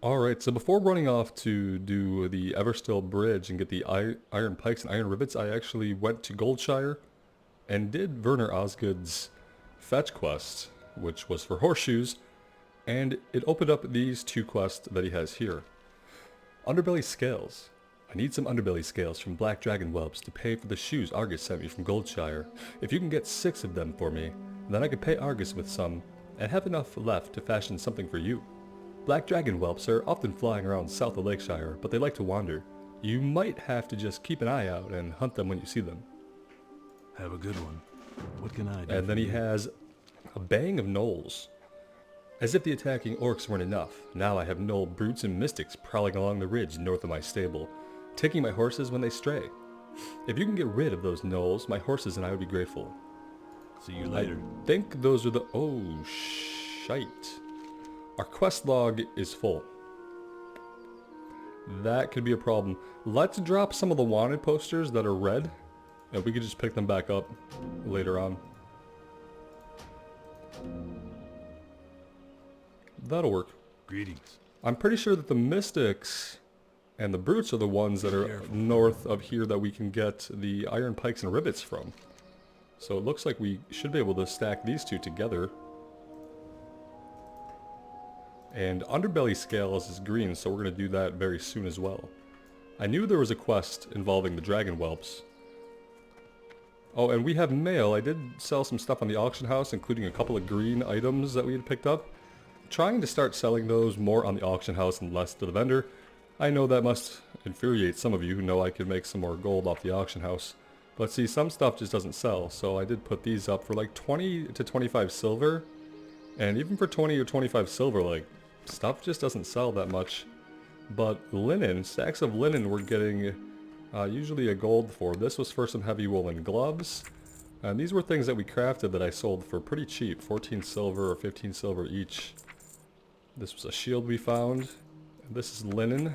Alright, so before running off to do the Everstill bridge and get the iron pikes and iron rivets, I actually went to Goldshire and did Werner Osgood's fetch quest, which was for horseshoes, and it opened up these two quests that he has here. Underbelly scales. I need some underbelly scales from black dragon whelps to pay for the shoes Argus sent me from Goldshire. If you can get 6 of them for me, then I could pay Argus with some, and have enough left to fashion something for you. Black dragon whelps are often flying around south of Lakeshire, but they like to wander. You might have to just keep an eye out and hunt them when you see them. Have a good one. What can I do? And then he has a bang of gnolls. As if the attacking orcs weren't enough, now I have gnoll brutes and mystics prowling along the ridge north of my stable, taking my horses when they stray. If you can get rid of those gnolls, my horses and I would be grateful. See you later. I think those are the... Oh, shite. Our quest log is full. That could be a problem. Let's drop some of the wanted posters that are red, and we could just pick them back up later on. That'll work. Greetings. I'm pretty sure that the mystics and the brutes are the ones that are north of here that we can get the iron pikes and rivets from. So it looks like we should be able to stack these two together. And underbelly scales is green, so we're going to do that very soon as well. I knew there was a quest involving the dragon whelps. Oh, and we have mail. I did sell some stuff on the auction house, including a couple of green items that we had picked up. Trying to start selling those more on the auction house and less to the vendor. I know that must infuriate some of you who know I could make some more gold off the auction house. But see, some stuff just doesn't sell, so I did put these up for like 20 to 25 silver. And even for 20 or 25 silver, like, stuff just doesn't sell that much. But linen, stacks of linen we're getting usually a gold for. This was for some heavy woolen gloves. And these were things that we crafted that I sold for pretty cheap, 14 silver or 15 silver each. This was a shield we found. This is linen.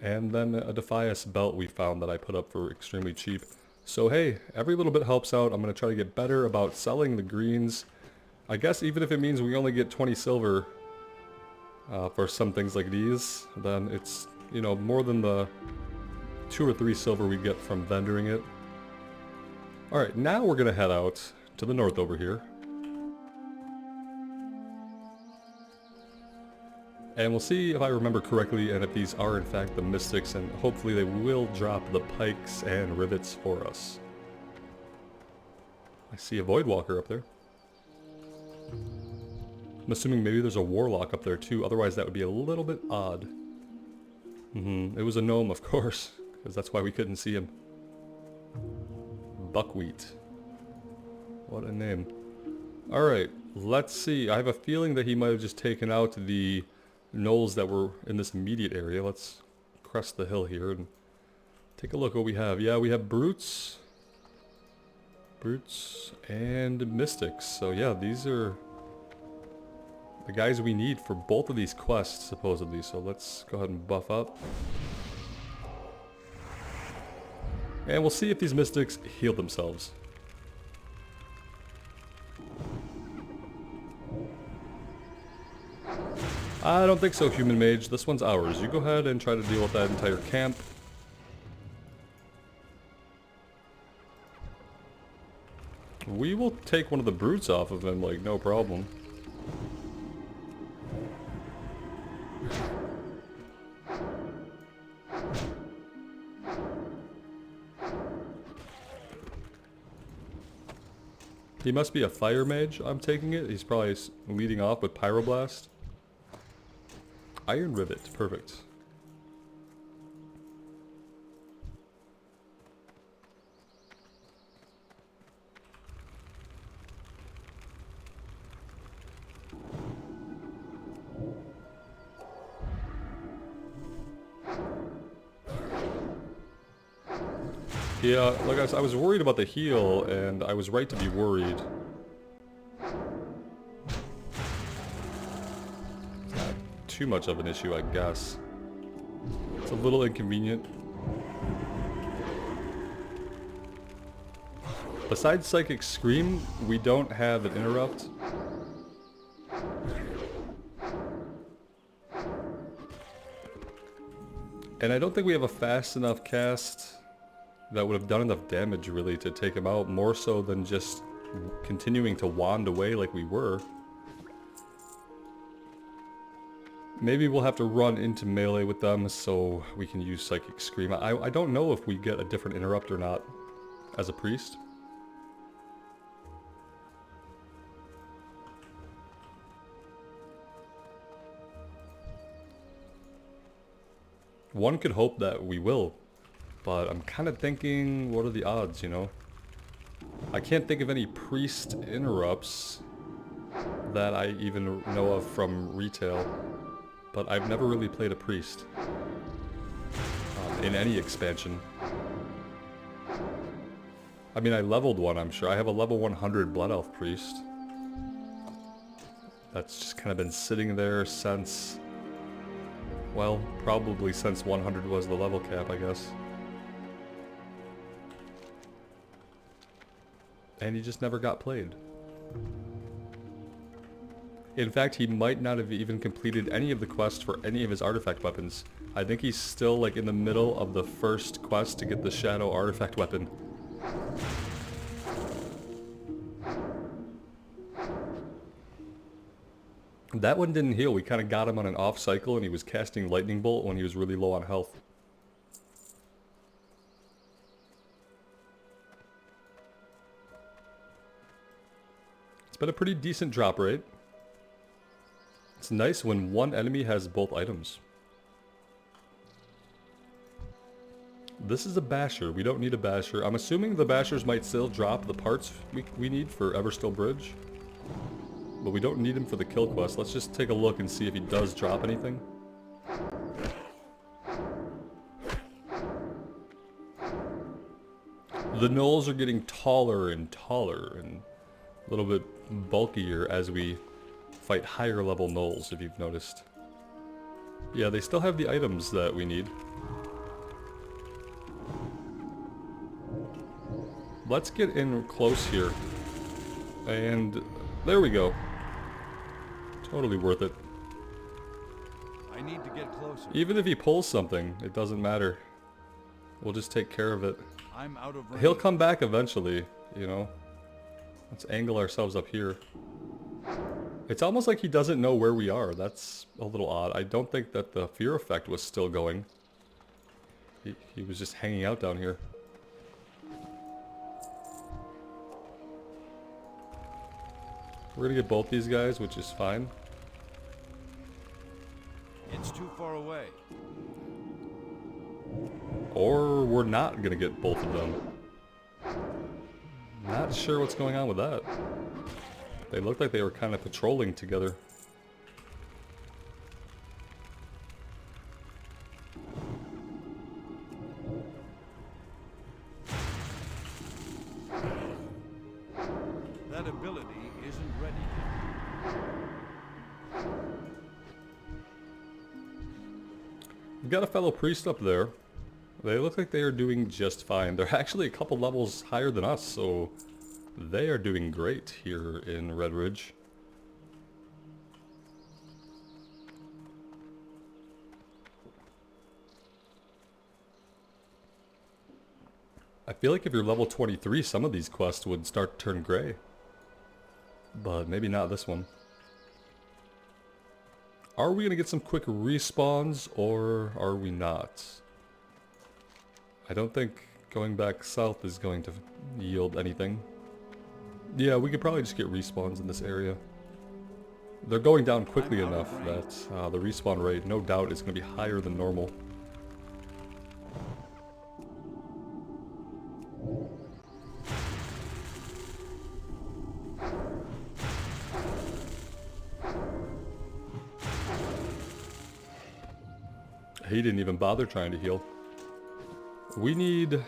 And then a Defias belt we found that I put up for extremely cheap. So hey, every little bit helps out. I'm going to try to get better about selling the greens. I guess even if it means we only get 20 silver for some things like these, then it's, you know, more than the 2 or 3 silver we get from vendoring it. Alright, now we're going to head out to the north over here. And we'll see if I remember correctly and if these are in fact the mystics, and hopefully they will drop the pikes and rivets for us. I see a Voidwalker up there. I'm assuming maybe there's a warlock up there too, otherwise that would be a little bit odd. It was a gnome, of course, because that's why we couldn't see him. Buckwheat. What a name. Alright, let's see. I have a feeling that he might have just taken out the gnolls that were in this immediate area. Let's crest the hill here and take a look what we have. Yeah, we have brutes. Brutes and mystics. So yeah, these are the guys we need for both of these quests, supposedly. So let's go ahead and buff up. And we'll see if these mystics heal themselves. I don't think so, human mage. This one's ours. You go ahead and try to deal with that entire camp. We will take one of the brutes off of him, like, no problem. He must be a fire mage, I'm taking it. He's probably leading off with Pyroblast. Iron Rivet, perfect. Yeah, like I was worried about the heal, and I was right to be worried. Not too much of an issue, I guess. It's a little inconvenient. Besides Psychic Scream, we don't have an interrupt. And I don't think we have a fast enough cast that would have done enough damage really to take him out, more so than just continuing to wand away like we were. Maybe we'll have to run into melee with them so we can use Psychic Scream. I don't know if we get a different interrupt or not as a priest. One could hope that we will, but I'm kind of thinking, what are the odds, you know? I can't think of any priest interrupts that I even know of from retail, but I've never really played a priest in any expansion. I mean, I leveled one, I'm sure. I have a level 100 Blood Elf priest. That's just kind of been sitting there since... well, probably since 100 was the level cap, I guess. And he just never got played. In fact, he might not have even completed any of the quests for any of his artifact weapons. I think he's still like in the middle of the first quest to get the Shadow artifact weapon. That one didn't heal. We kind of got him on an off cycle and he was casting Lightning Bolt when he was really low on health. It's been a pretty decent drop rate. It's nice when one enemy has both items. This is a basher. We don't need a basher. I'm assuming the bashers might still drop the parts we need for Everstill Bridge. But we don't need him for the kill quest. Let's just take a look and see if he does drop anything. The gnolls are getting taller and taller and a little bit bulkier as we fight higher level gnolls, if you've noticed. Yeah, they still have the items that we need. Let's get in close here. And there we go. Totally worth it. I need to get closer. Even if he pulls something, it doesn't matter. We'll just take care of it. I'm out of range. He'll come back eventually, you know. Let's angle ourselves up here. It's almost like he doesn't know where we are. That's a little odd. I don't think that the fear effect was still going. He was just hanging out down here. We're gonna get both these guys, which is fine. It's too far away. Or we're not gonna get both of them. Not sure what's going on with that. They looked like they were kind of patrolling together. That ability isn't ready yet. We've got a fellow priest up there. They look like they are doing just fine. They're actually a couple levels higher than us, so they are doing great here in Redridge. I feel like if you're level 23, some of these quests would start to turn gray. But maybe not this one. Are we going to get some quick respawns, or are we not? I don't think going back south is going to yield anything. Yeah, we could probably just get respawns in this area. They're going down quickly enough that the respawn rate, no doubt, is going to be higher than normal. He didn't even bother trying to heal. We need...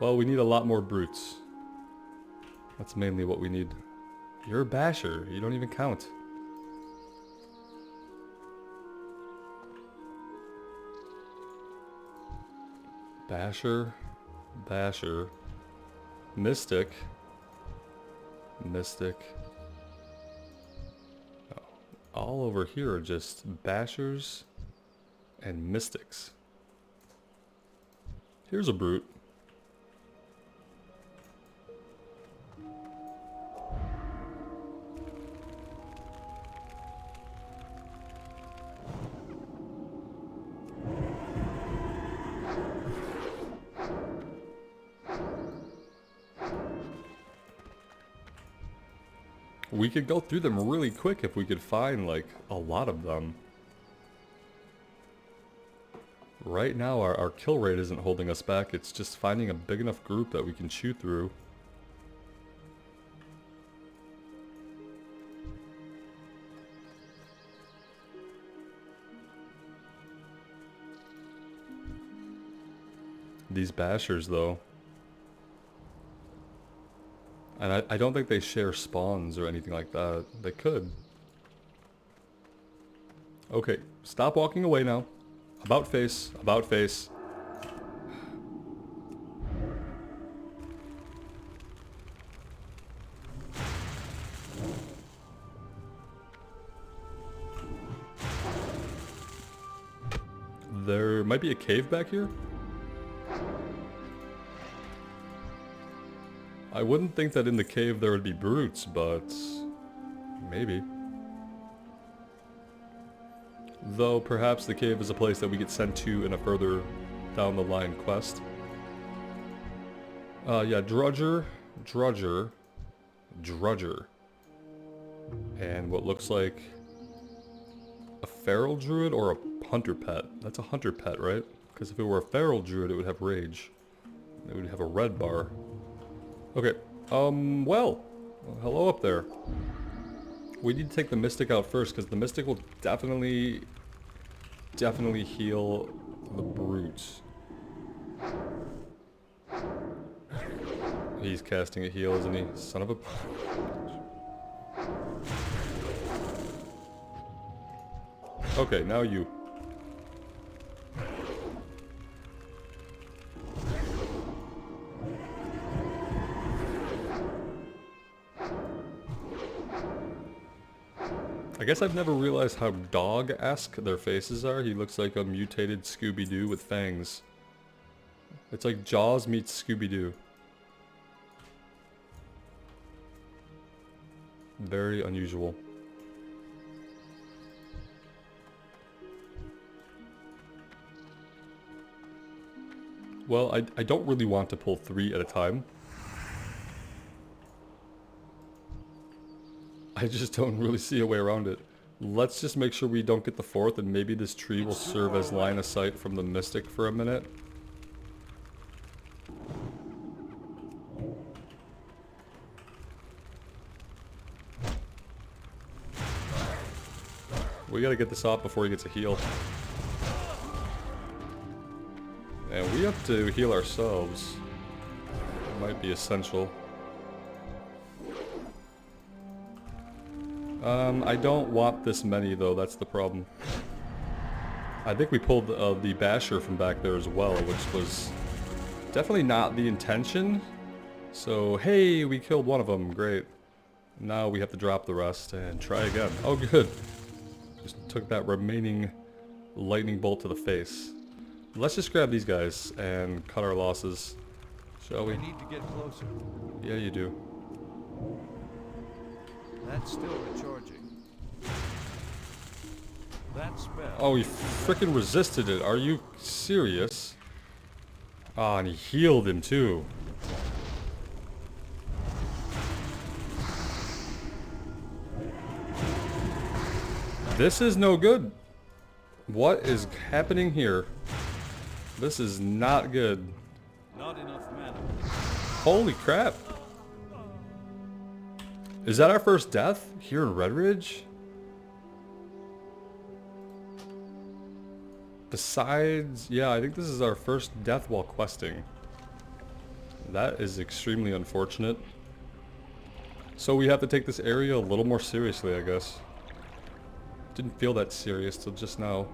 well, we need a lot more brutes. That's mainly what we need. You're a basher. You don't even count. Basher. Basher. Mystic. Mystic. Oh, all over here are just bashers and mystics. Here's a brute. We could go through them really quick if we could find, like, a lot of them. Right now, our kill rate isn't holding us back. It's just finding a big enough group that we can chew through. These bashers, though. And I don't think they share spawns or anything like that. They could. Okay, stop walking away now. About face, about face. There might be a cave back here. I wouldn't think that in the cave there would be brutes, but maybe. Though perhaps the cave is a place that we get sent to in a further down the line quest. Yeah, Drudger. And what looks like a feral druid or a hunter pet. That's a hunter pet, right? Because if it were a feral druid, it would have rage. It would have a red bar. Okay, well, hello up there. We need to take the Mystic out first, because the Mystic will definitely heal the brutes. He's casting a heal, isn't he? Son of a... Okay, now you. I guess I've never realized how dog-esque their faces are. He looks like a mutated Scooby-Doo with fangs. It's like Jaws meets Scooby-Doo. Very unusual. Well, I don't really want to pull 3 at a time. I just don't really see a way around it. Let's just make sure we don't get the 4th, and maybe this tree will serve as line of sight from the Mystic for a minute. We gotta get this off before he gets a heal. And we have to heal ourselves. It might be essential. I don't want this many though, that's the problem. I think we pulled the basher from back there as well, which was definitely not the intention. So, hey, we killed one of them, great. Now we have to drop the rest and try again. Oh good. Just took that remaining lightning bolt to the face. Let's just grab these guys and cut our losses, shall we? I need to get closer. Yeah, you do. That's still recharging. That spell. Oh, he frickin' resisted it. Are you serious? Ah, and he healed him too. This is no good. What is happening here? This is not good. Not enough mana. Holy crap. Is that our first death here in Redridge? Besides, yeah, I think this is our first death while questing. That is extremely unfortunate. So we have to take this area a little more seriously, I guess. Didn't feel that serious till just now.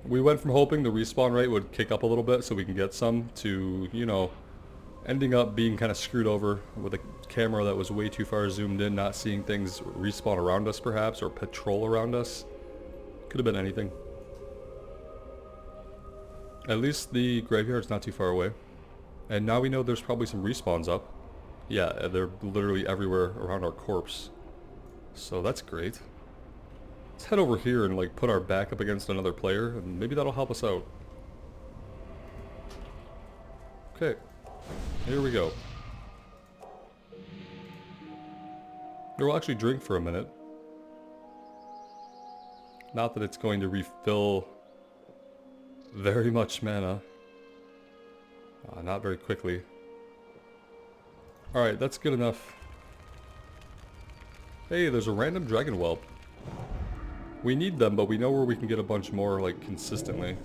We went from hoping the respawn rate would kick up a little bit so we can get some to, you know, ending up being kind of screwed over with a camera that was way too far zoomed in, not seeing things respawn around us perhaps, or patrol around us. Could have been anything. At least the graveyard's not too far away. And now we know there's probably some respawns up. Yeah, they're literally everywhere around our corpse. So that's great. Let's head over here and like put our back up against another player, and maybe that'll help us out. Okay, here we go. We'll actually drink for a minute. Not that it's going to refill very much mana. Not very quickly. Alright, that's good enough. Hey, there's a random dragon whelp. We need them, but we know where we can get a bunch more, like, consistently.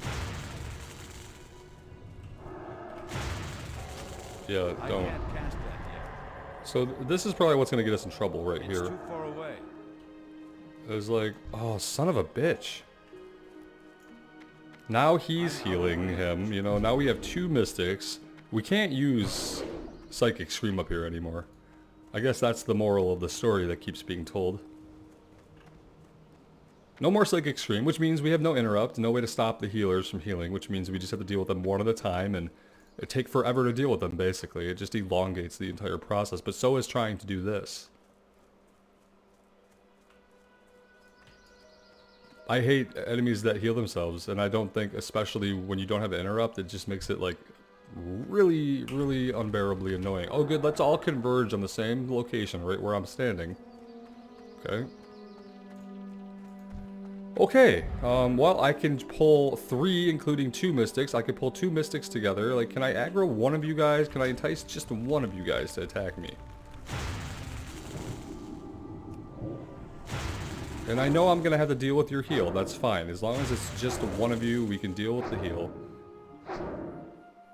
Yeah, don't. I can't cast that yet. So this is probably what's gonna get us in trouble right It's here. too far away. It's like, oh, son of a bitch. Now he's healing him, you know, now we have 2 mystics. We can't use Psychic Scream up here anymore. I guess that's the moral of the story that keeps being told. No more Psychic Scream, which means we have no interrupt, no way to stop the healers from healing, which means we just have to deal with them one at a time, and it take forever to deal with them, basically. It just elongates the entire process, but so is trying to do this. I hate enemies that heal themselves, and I don't think, especially when you don't have an interrupt, it just makes it, like, really, really unbearably annoying. Oh good, let's all converge on the same location, right where I'm standing. Okay. Okay, well, I can pull 3, including 2 mystics. I can pull 2 mystics together. Like, can I aggro one of you guys? Can I entice just one of you guys to attack me? And I know I'm gonna have to deal with your heal. That's fine. As long as it's just one of you, we can deal with the heal.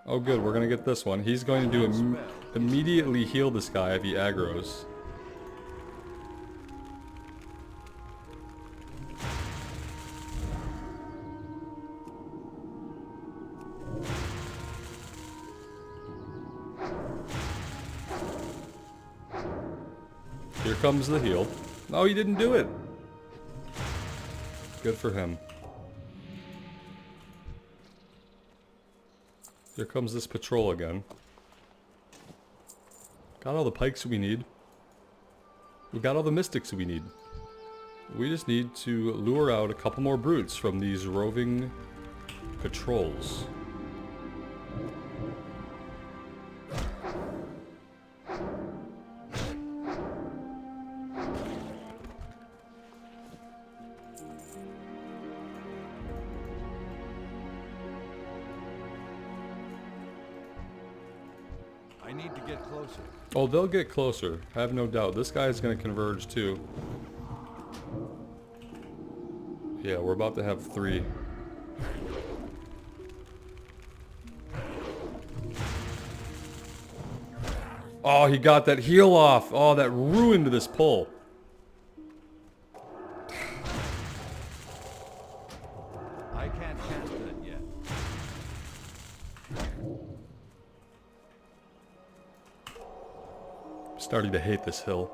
Oh good, we're gonna get this one. He's going to do immediately heal this guy if he aggros. Here comes the heal. Oh, he didn't do it. Good for him. Here comes this patrol again. Got all the pikes we need. We got all the mystics we need. We just need to lure out a couple more brutes from these roving patrols. I need to get closer. Oh, they'll get closer. I have no doubt. This guy's gonna converge too. Yeah, we're about to have 3. Oh, he got that heal off. Oh, that ruined this pull. I can't cast that yet. Starting to hate this hill.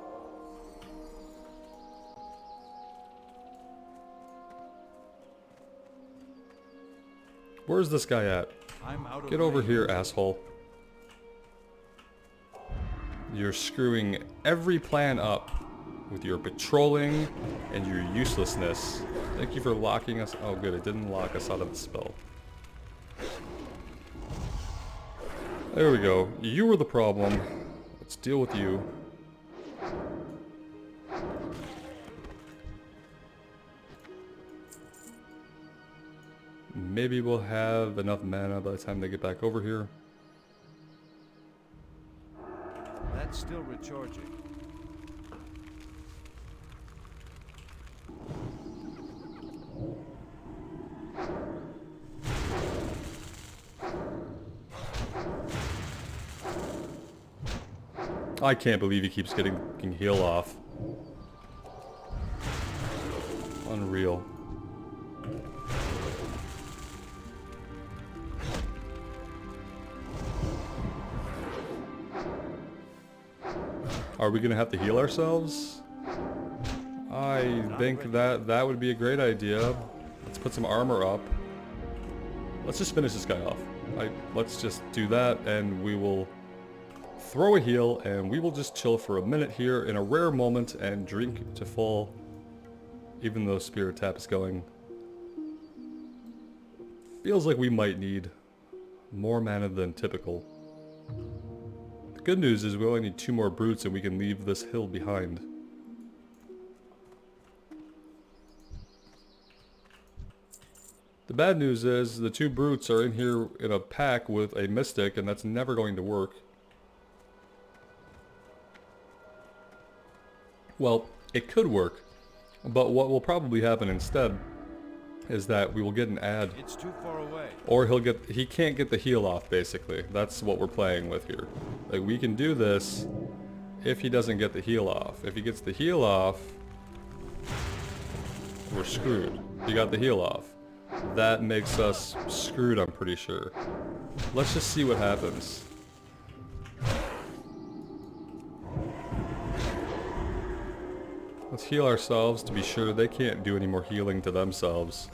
Where's this guy at? I'm out of Get over range. here, asshole. You're screwing every plan up with your patrolling and your uselessness. Thank you for locking us. Oh good, it didn't lock us out of the spell. There we go. You were the problem. Let's deal with you. Maybe we'll have enough mana by the time they get back over here. That's still recharging. I can't believe he keeps getting heal off. Unreal. Are we gonna have to heal ourselves? I think that would be a great idea. Let's put some armor up. Let's just finish this guy off. Let's just do that, and we will throw a heal, and we will just chill for a minute here in a rare moment and drink to full, even though Spirit Tap is going. Feels like we might need more mana than typical. The good news is we only need 2 more brutes and we can leave this hill behind. The bad news is the 2 brutes are in here in a pack with a mystic, and that's never going to work. Well, it could work, but what will probably happen instead is that we will get an ad. It's too far away. Or he can't get the heal off, basically. That's what we're playing with here. Like, we can do this if he doesn't get the heal off. If he gets the heal off, we're screwed. He got the heal off. That makes us screwed, I'm pretty sure. Let's just see what happens. Let's heal ourselves to be sure they can't do any more healing to themselves.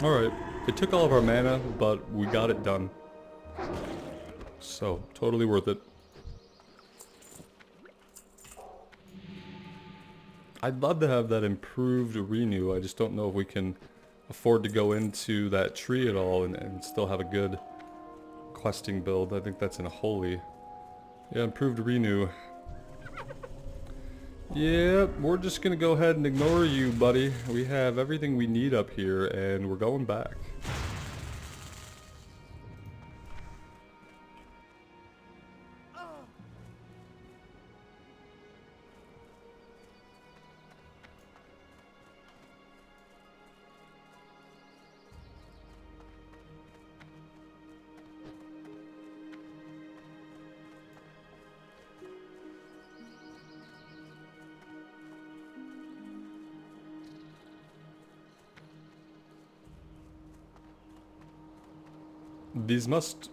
Alright, it took all of our mana, but we got it done. So, totally worth it. I'd love to have that improved renew. I just don't know if we can afford to go into that tree at all and still have a good questing build. I think that's in a holy. Yeah, improved renew. Yeah, we're just gonna go ahead and ignore you, buddy. We have everything we need up here, and we're going back.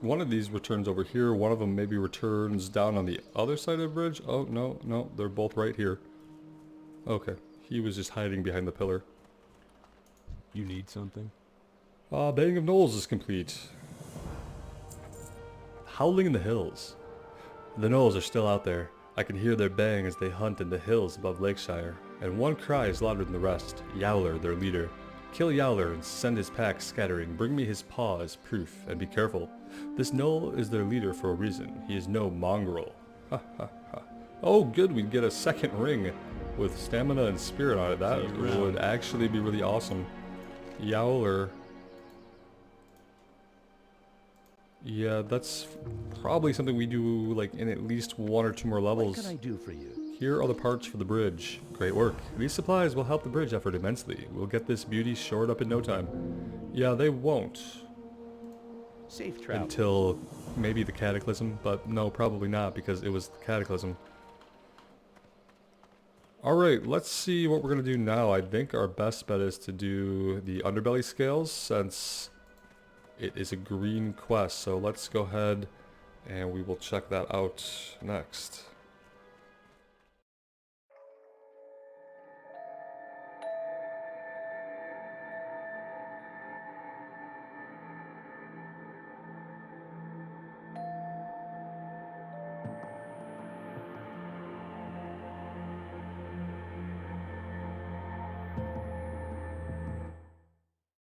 One of these returns over here, one of them maybe returns down on the other side of the bridge. Oh, no, they're both right here. Okay, he was just hiding behind the pillar. You need something? Baying of Gnolls is complete. Howling in the hills. The Gnolls are still out there. I can hear their baying as they hunt in the hills above Lakeshire, and one cry is louder than the rest. Yowler, their leader. Kill Yowler and send his pack scattering. Bring me his paw as proof, and be careful. This gnoll is their leader for a reason. He is no mongrel. Ha ha ha. Oh good, we get a second ring with stamina and spirit on it. That would actually be really awesome. Yowler. Yeah, that's probably something we do like in at least 1 or 2 more levels. What can I do for you? Here are the parts for the bridge. Great work. These supplies will help the bridge effort immensely. We'll get this beauty shored up in no time. Yeah, they won't. Safe travel. Until maybe the Cataclysm, but no, probably not because it was the Cataclysm. Alright, let's see what we're going to do now. I think our best bet is to do the underbelly scales since it is a green quest. So let's go ahead and we will check that out next.